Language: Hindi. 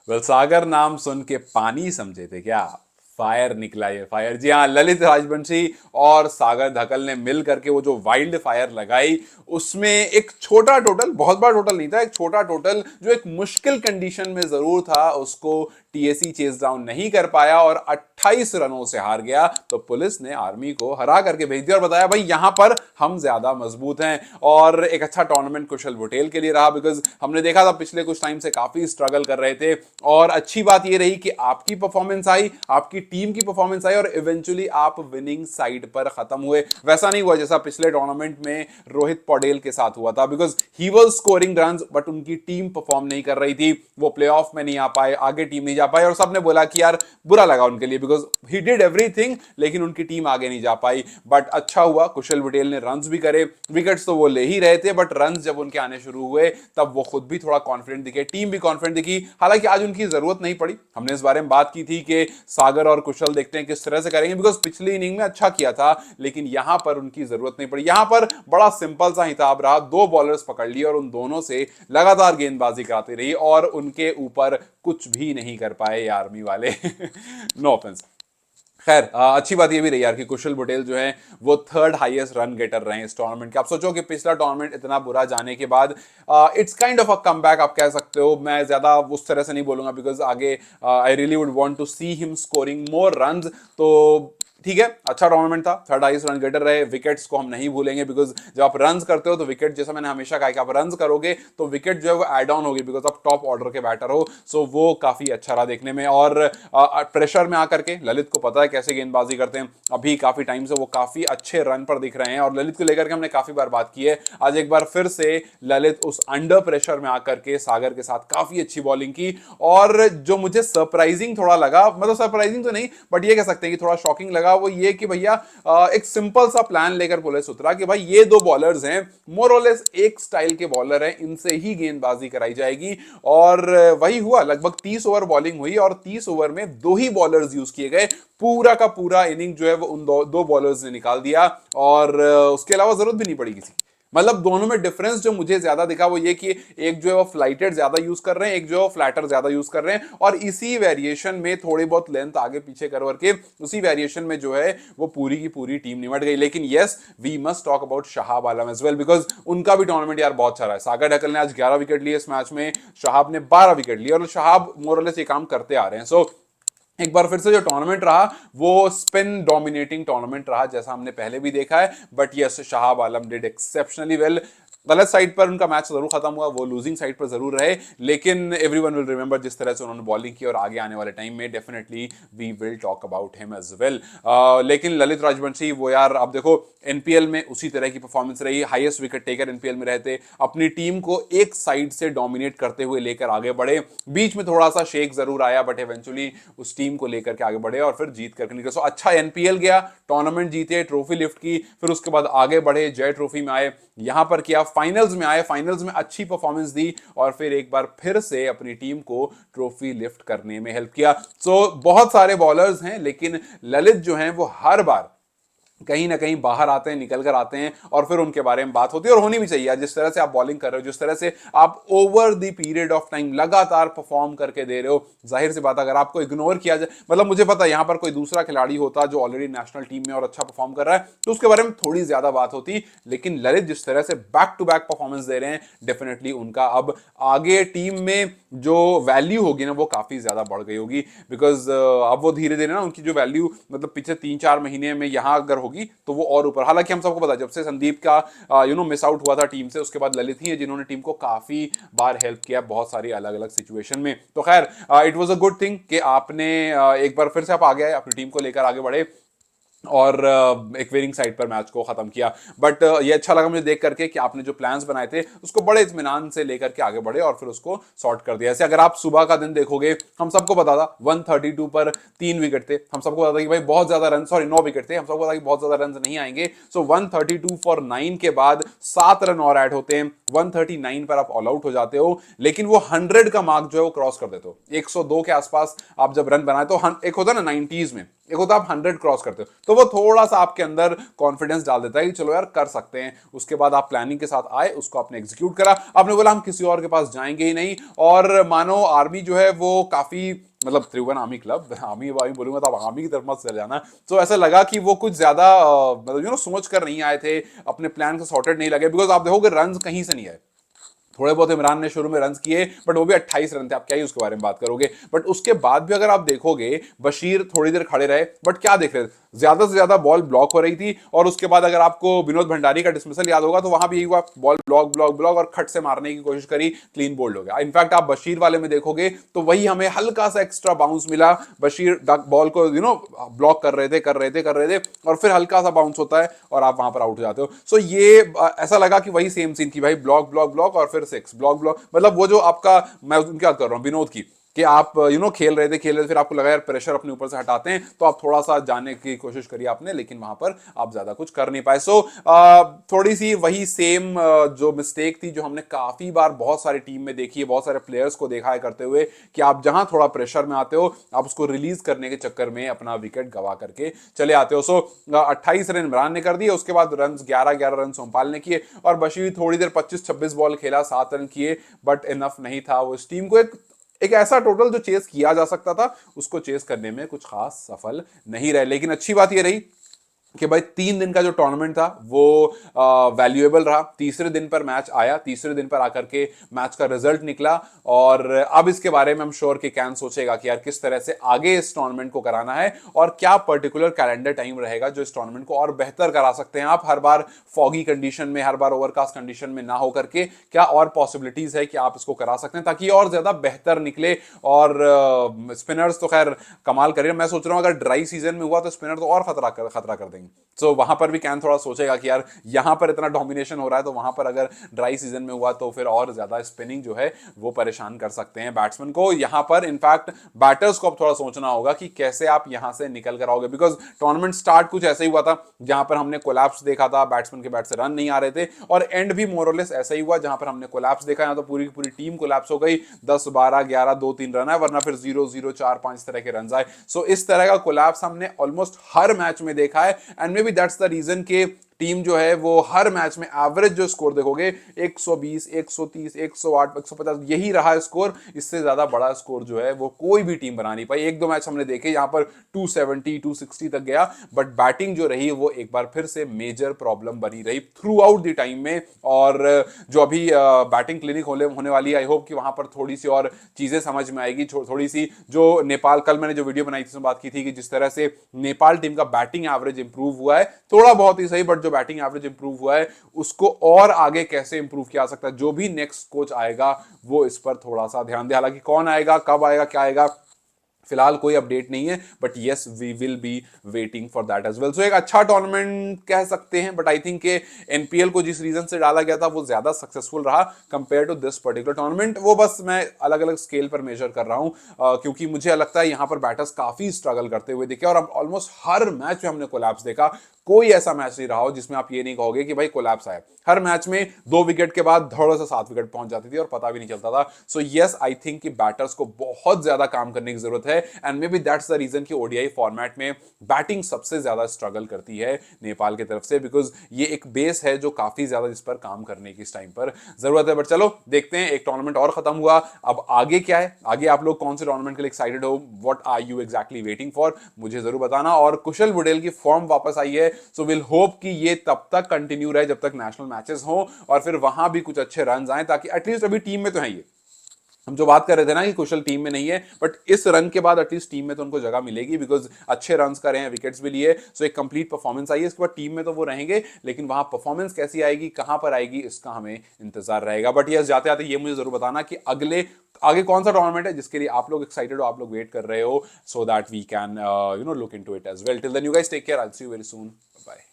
सागर नाम सुन के पानी समझे थे क्या? फायर निकला ये फायर। जी हाँ, ललित राजवंशी और सागर धकल ने मिल करके वो जो वाइल्ड फायर लगाई, उसमें एक छोटा टोटल, बहुत बड़ा टोटल नहीं था, एक छोटा टोटल जो एक मुश्किल कंडीशन में जरूर था, उसको टीएसी चेस डाउन नहीं कर पाया और 28 रनों से हार गया। तो पुलिस ने आर्मी को हरा करके भेज दिया और बताया भाई यहां पर हम ज्यादा मजबूत हैं। और एक अच्छा टूर्नामेंट कुशल बुटेल के लिए रहा, बिकॉज हमने देखा था पिछले कुछ टाइम से काफी स्ट्रगल कर रहे थे। और अच्छी बात यह रही कि आपकी परफॉर्मेंस आई, आपकी टीम की परफॉर्मेंस आई और इवेंचुअली आप विनिंग साइड पर खत्म हुए। वैसा नहीं हुआ जैसा पिछले टूर्नामेंट में रोहित पौडेल के साथ हुआ था, because he was scoring run but उनकी टीम परफॉर्म नहीं कर रही थी, वो प्लेऑफ में नहीं आ पाए, आगे टीम नहीं जा पाई और सबने बोला कि यार बुरा लगा उनके लिए, बिकॉज ही डिड एवरीथिंग लेकिन उनकी टीम आगे नहीं जा पाई। बट अच्छा हुआ कुशल पटेल ने रन्स भी करे, विकेट्स तो वो ले ही रहे थे बट रन्स जब उनके आने शुरू हुए तब वो खुद भी थोड़ा कॉन्फिडेंट दिखे, टीम भी कॉन्फिडेंट दिखी। हालांकि आज उनकी जरूरत नहीं पड़ी, हमने इस बारे में बात की थी कि सागर और कुशल देखते हैं किस तरह से करेंगे, बिकॉज पिछली इनिंग में अच्छा किया था लेकिन यहां पर उनकी जरूरत नहीं पड़ी। यहां पर बड़ा सिंपल सा हिसाब रहा, दो बॉलर्स पकड़ लिए और उन दोनों से लगातार गेंदबाजी कराती रही और उनके ऊपर कुछ भी नहीं कर पाए ये आर्मी वाले। No offence. खैर अच्छी बात ये भी रही यार कि कुशल पटेल जो है वो थर्ड हाईएस्ट रन गेटर रहे हैं इस टूर्नामेंट के। आप सोचो कि पिछला टूर्नामेंट इतना बुरा जाने के बाद it's kind of a comeback आप कह सकते हो। मैं ज्यादा उस तरह से नहीं बोलूंगा बिकॉज आगे I really would want to see him scoring more runs. तो ठीक है, अच्छा टूर्नामेंट था, थर्ड हाईएस्ट रन गेटर रहे। विकेट्स को हम नहीं भूलेंगे बिकॉज जब आप रन्स करते हो तो विकेट, जैसा मैंने हमेशा कहा कि आप रन्स करोगे तो विकेट जो है वो एड ऑन होगी बिकॉज आप टॉप ऑर्डर के बैटर हो। सो वो काफी अच्छा रहा देखने में। और प्रेशर में आकर के ललित को पता है कैसे गेंदबाजी करते हैं, अभी काफी टाइम से वो काफी अच्छे रन पर दिख रहे हैं और ललित को लेकर के हमने काफी बार बात की है। आज एक बार फिर से ललित उस अंडर प्रेशर में आकर के सागर के साथ काफी अच्छी बॉलिंग की। और जो मुझे सरप्राइजिंग थोड़ा लगा, मतलब सरप्राइजिंग तो नहीं बट ये कह सकते हैं कि थोड़ा शॉकिंग लगा, वो ये कि भैया एक सिंपल सा प्लान लेकर पुलिस उतरा कि भाई ये दो बॉलर्स हैं, मोर और लेस एक स्टाइल के बॉलर हैं, इनसे ही गेंदबाजी कराई जाएगी। और वही हुआ, लगभग 30 ओवर बॉलिंग हुई और 30 ओवर में दो ही बॉलर्स यूज किए गए। पूरा का पूरा इनिंग जो है वो उन दो बॉलर्स ने निकाल दिया और उसके अलावा जरूरत भी नहीं पड़ी किसी। मतलब दोनों में डिफरेंस जो मुझे ज्यादा दिखा वो ये कि एक जो है वो फ्लाइटेड ज्यादा यूज कर रहे हैं, एक जो है फ्लैटर ज्यादा यूज कर रहे हैं और इसी वेरिएशन में थोड़ी बहुत लेंथ आगे पीछे कर करके उसी वेरिएशन में जो है वो पूरी की पूरी टीम निमट गई। लेकिन yes, we must talk about Shahab Alam as well because उनका भी टूर्नामेंट यार बहुत अच्छा रहा है। सागर ढकल ने आज 11 विकेट लिए इस मैच में, शहाब ने 12 विकेट लिए और शहाब मोरलेस ये काम करते आ रहे हैं। सो एक बार फिर से जो टूर्नामेंट रहा वो स्पिन डोमिनेटिंग टूर्नामेंट रहा जैसा हमने पहले भी देखा है। But yes, Shahab Alam did exceptionally well. गलत साइड पर उनका मैच जरूर खत्म हुआ, वो लूजिंग साइड पर जरूर रहे, लेकिन एवरीवन विल रिमेंबर जिस तरह से उन्होंने बॉलिंग की और आगे आने वाले टाइम में definitely we will talk about him as well. लेकिन ललित राजवंशी वो यार, आप देखो एनपीएल में उसी तरह की परफॉर्मेंस रही, हाईएस्ट विकेट टेकर एनपीएल में रहते, अपनी टीम को एक साइड से डोमिनेट करते हुए लेकर आगे बढ़े। बीच में थोड़ा सा शेक जरूर आया बट इवेंचुअली उस टीम को लेकर के आगे बढ़े और फिर जीत करके निकले। सो अच्छा एनपीएल गया, टूर्नामेंट जीते, ट्रॉफी लिफ्ट की, फिर उसके बाद आगे बढ़े, जय ट्रॉफी में आए, यहां पर किया, फाइनल्स में आए, फाइनल्स में अच्छी परफॉर्मेंस दी और फिर एक बार फिर से अपनी टीम को ट्रॉफी लिफ्ट करने में हेल्प किया। सो बहुत सारे बॉलर्स हैं लेकिन ललित जो हैं वो हर बार कहीं ना कहीं बाहर आते हैं, निकल कर आते हैं और फिर उनके बारे में बात होती है और होनी भी चाहिए। जिस तरह से आप बॉलिंग कर रहे हो, जिस तरह से आप over the period of time लगातार परफॉर्म करके दे रहे हो, जाहिर सी बात अगर आपको इग्नोर किया जाए, मतलब मुझे पता है यहां पर कोई दूसरा खिलाड़ी होता जो ऑलरेडी नेशनल टीम में और अच्छा परफॉर्म कर रहा है तो उसके बारे में थोड़ी ज्यादा बात होती, लेकिन ललित जिस तरह से बैक टू बैक परफॉर्मेंस दे रहे हैं डेफिनेटली उनका अब आगे टीम में जो वैल्यू होगी ना वो काफी ज्यादा बढ़ गई होगी। बिकॉज अब वो धीरे धीरे ना उनकी जो वैल्यू मतलब पिछले 3-4 महीने में यहां अगर होगी तो वो और ऊपर। हालांकि हम सबको पता जब से संदीप का मिस आउट हुआ था टीम से उसके बाद ललित ही है जिन्होंने टीम को काफी बार हेल्प किया बहुत सारी अलग अलग सिचुएशन में। तो खैर it was a good thing कि आपने एक बार फिर से आप आगे आए, अपनी टीम को लेकर आगे बढ़े और एक विनिंग साइड पर मैच को खत्म किया। बट ये अच्छा लगा मुझे देख करके कि आपने जो प्लान्स बनाए थे उसको बड़े इत्मीनान से लेकर के आगे बढ़े और फिर उसको सॉर्ट कर दिया। ऐसे अगर आप सुबह का दिन देखोगे, हम सबको पता था 132 पर 3 विकेट थे, हम सबको पता था कि भाई बहुत ज्यादा रन, सॉरी 9 विकेट थे, हम सबको पता कि बहुत ज्यादा रन नहीं आएंगे। सो 132 फॉर 9 के बाद 7 रन और ऐड होते हैं, 139 पर आप ऑल आउट हो जाते हो, लेकिन वो 100 का मार्क जो है वो क्रॉस कर देते हो। 102 के आसपास आप जब रन बनाए तो एक होता है ना 90s में एक होता है आप 100 क्रॉस करते हो, तो वो थोड़ा सा आपके अंदर कॉन्फिडेंस डाल देता है कि चलो यार कर सकते हैं। उसके बाद आप प्लानिंग के साथ आए, उसको आपने एग्जीक्यूट करा, आपने बोला हम किसी और के पास जाएंगे ही नहीं। और मानो आर्मी जो है वो काफी, मतलब त्रिभुवन आर्मी क्लब, आर्मी वार्मी बोलूंगा तो आप आर्मी की तरफ मत चले जाना। तो ऐसा लगा कि वो कुछ ज्यादा मतलब सोच कर नहीं आए थे, अपने प्लान से सॉर्टेड नहीं लगे। बिकॉज आप देखोगे रन कहीं से नहीं आए, थोड़े बहुत इमरान ने शुरू में रन किए, बट वो भी 28 रन थे, आप क्या ही उसके बारे में बात करोगे। बट उसके बाद भी अगर आप देखोगे, बशीर थोड़ी देर खड़े रहे, बट क्या देख रहे थे, ज्यादा से ज्यादा बॉल ब्लॉक हो रही थी। और उसके बाद अगर आपको विनोद भंडारी का डिसमिसल याद होगा, तो वहां भी यही हुआ, बॉल ब्लॉक ब्लॉक ब्लॉक और खट से मारने की कोशिश करी, क्लीन बोल्ड हो गया। इनफैक्ट आप बशीर वाले में देखोगे तो वही हमें हल्का सा एक्स्ट्रा बाउंस मिला, बशीर बॉल को ब्लॉक कर रहे थे और फिर हल्का सा बाउंस होता है और आप वहां पर आउट हो जाते हो। सो ये ऐसा लगा कि वही सेम सीन की, भाई ब्लॉक ब्लॉक ब्लॉक और फिर 6 ब्लॉक ब्लॉक, मतलब वो जो आपका, मैं उनकी बात कर रहा हूँ विनोद की, कि आप खेल रहे थे, फिर आपको लगा यार प्रेशर अपने ऊपर से हटाते हैं, तो आप थोड़ा सा जाने की कोशिश करिए आपने, लेकिन वहां पर आप ज्यादा कुछ कर नहीं पाए। सो थोड़ी सी वही सेम जो मिस्टेक थी जो हमने काफी बार बहुत सारी टीम में देखी है, बहुत सारे प्लेयर्स को देखा है करते हुए, कि आप जहां थोड़ा प्रेशर में आते हो, आप उसको रिलीज करने के चक्कर में अपना विकेट गवा करके चले आते हो। सो 28 रन इमरान ने कर दिए, उसके बाद रन 11 रन सोमपाल ने किए, और बशीर थोड़ी देर 25-26 बॉल खेला, 7 रन किए, बट इनफ नहीं था वो इस टीम को एक ऐसा टोटल जो चेस किया जा सकता था, उसको चेस करने में कुछ खास सफल नहीं रहे। लेकिन अच्छी बात यह रही कि भाई 3 दिन का जो टूर्नामेंट था वो वैल्यूएबल रहा। तीसरे दिन पर मैच आया, तीसरे दिन पर आकर के मैच का रिजल्ट निकला, और अब इसके बारे में हम श्योर कि कैन सोचेगा कि यार किस तरह से आगे इस टूर्नामेंट को कराना है, और क्या पर्टिकुलर कैलेंडर टाइम रहेगा जो इस टूर्नामेंट को और बेहतर करा सकते हैं। आप हर बार फॉगी कंडीशन में, हर बार ओवरकास्ट कंडीशन में ना होकर के क्या और पॉसिबिलिटीज है कि आप इसको करा सकते हैं, ताकि और ज्यादा बेहतर निकले। और स्पिनर्स तो खैर कमाल करिए, मैं सोच रहा हूं अगर ड्राई सीजन में हुआ तो स्पिनर तो और खतरा कर देंगे। तो वहां पर भी कैन थोड़ा सोचेगा कि यार यहां पर इतना डोमिनेशन हो रहा है, तो वहां पर अगर ड्राई सीजन में हुआ तो फिर और ज्यादा स्पिनिंग जो है वो परेशान कर सकते हैं बैट्समैन को। यहां पर इनफैक्ट बैटर्स को अब थोड़ा सोचना होगा कि कैसे आप यहां से निकल कर आओगे, बिकॉज टूर्नामेंट स्टार्ट कुछ ऐसा ही हुआ था जहां पर हमने कोलैप्स देखा था, बैट्समैन के बैट से रन नहीं आ रहे थे, और एंड भी मोरलेस ऐसा ही हुआ जहां पर हमने कोलैप्स देखा, यहां तो पूरी की पूरी टीम कोलैप्स हो गई, 10 12 11 2 3 रन आए, वरना फिर 0 0 4 5 तरह के रन आए। सो इस तरह का कोलैप्स हमने ऑलमोस्ट हर मैच में देखा है, and maybe that's the reason के टीम जो है वो हर मैच में एवरेज जो स्कोर देखोगे 120 130 108 150 यही रहा है स्कोर। इससे ज्यादा बड़ा स्कोर जो है वो कोई भी टीम बना नहीं पाई। एक दो मैच हमने देखे यहां पर 270 260 तक गया, बट बैटिंग जो रही वो एक बार फिर से मेजर प्रॉब्लम बनी रही थ्रू आउट द टाइम में। और जो अभी बैटिंग क्लिनिक होने वाली है, आई होप कि वहां पर थोड़ी सी और चीजें समझ में आएगी, थोड़ी सी जो नेपाल, कल मैंने जो वीडियो बनाई थी उसमें बात की थी कि जिस तरह से नेपाल टीम का बैटिंग एवरेज इंप्रूव हुआ है, थोड़ा बहुत ही सही, बट जो बैटिंग एवरेज इंप्रूव हुआ है उसको और आगे कैसे इंप्रूव किया जा सकता है, जो भी नेक्स्ट कोच आएगा वो इस पर थोड़ा सा ध्यान दे। हालांकि कौन आएगा, कब आएगा, क्या आएगा, फिलहाल कोई अपडेट नहीं है, but yes we will be waiting for that as well. So एक अच्छा टूर्नामेंट कह सकते हैं, बट आई थिंक एनपीएल को जिस रीजन से डाला गया था वो ज्यादा सक्सेसफुल रहा compare to this particular tournament. वो बस मैं अलग अलग स्केल पर मेजर कर रहा हूं, क्योंकि मुझे लगता है यहां पर बैटर्स काफी स्ट्रगल करते हुए दिखे, और अब ऑलमोस्ट हर मैच में हमने कोलैप्स देखा। कोई ऐसा मैच नहीं रहा हो जिसमें आप ये नहीं कहोगे कि भाई कोलैप्स आया। हर मैच में 2 विकेट के बाद धड़ो से 7 विकेट पहुंच जाती थी और पता भी नहीं चलता था। सो यस आई थिंक कि बैटर्स को बहुत ज्यादा काम करने की जरूरत है, and maybe that's the reason कि ओडीआई फॉर्मेट में बैटिंग सबसे ज्यादा स्ट्रगल करती है नेपाल की तरफ से, बिकॉज ये एक बेस है जो काफी ज्यादा जिस पर काम करने की इस टाइम पर जरूरत है। बट चलो देखते हैं, एक टूर्नामेंट और खत्म हुआ, अब आगे क्या है, आगे आप लोग कौन से टूर्नामेंट के लिए एक्साइटेड हो, what are you exactly waiting for, मुझे जरूर बताना। और कुशल बुडेल की फॉर्म वापस आई है, सो विल होप कि ये तब तक कंटिन्यू रहे जब तक नेशनल मैचेस हो, और फिर वहां भी कुछ अच्छे रन आए, ताकि एटलीस्ट अभी टीम में तो है ये, हम जो बात कर रहे थे ना कि कुशल टीम में नहीं है, बट इस रन के बाद एटलीस्ट टीम में तो उनको जगह मिलेगी, बिकॉज अच्छे रन कर रहे हैं, विकेट्स भी लिए, सो एक कंप्लीट परफॉर्मेंस आई है। इसके बाद टीम में तो वो रहेंगे, लेकिन वहां परफॉर्मेंस कैसी आएगी, कहां पर आएगी, इसका हमें इंतजार रहेगा। बट यस, जाते आते ये मुझे जरूर बताना कि आगे कौन सा टूर्नामेंट है जिसके लिए आप लोग एक्साइटेड हो, आप लोग वेट कर रहे हो, so that we can look into it as well. Till then you guys take care, I will see you very soon, bye.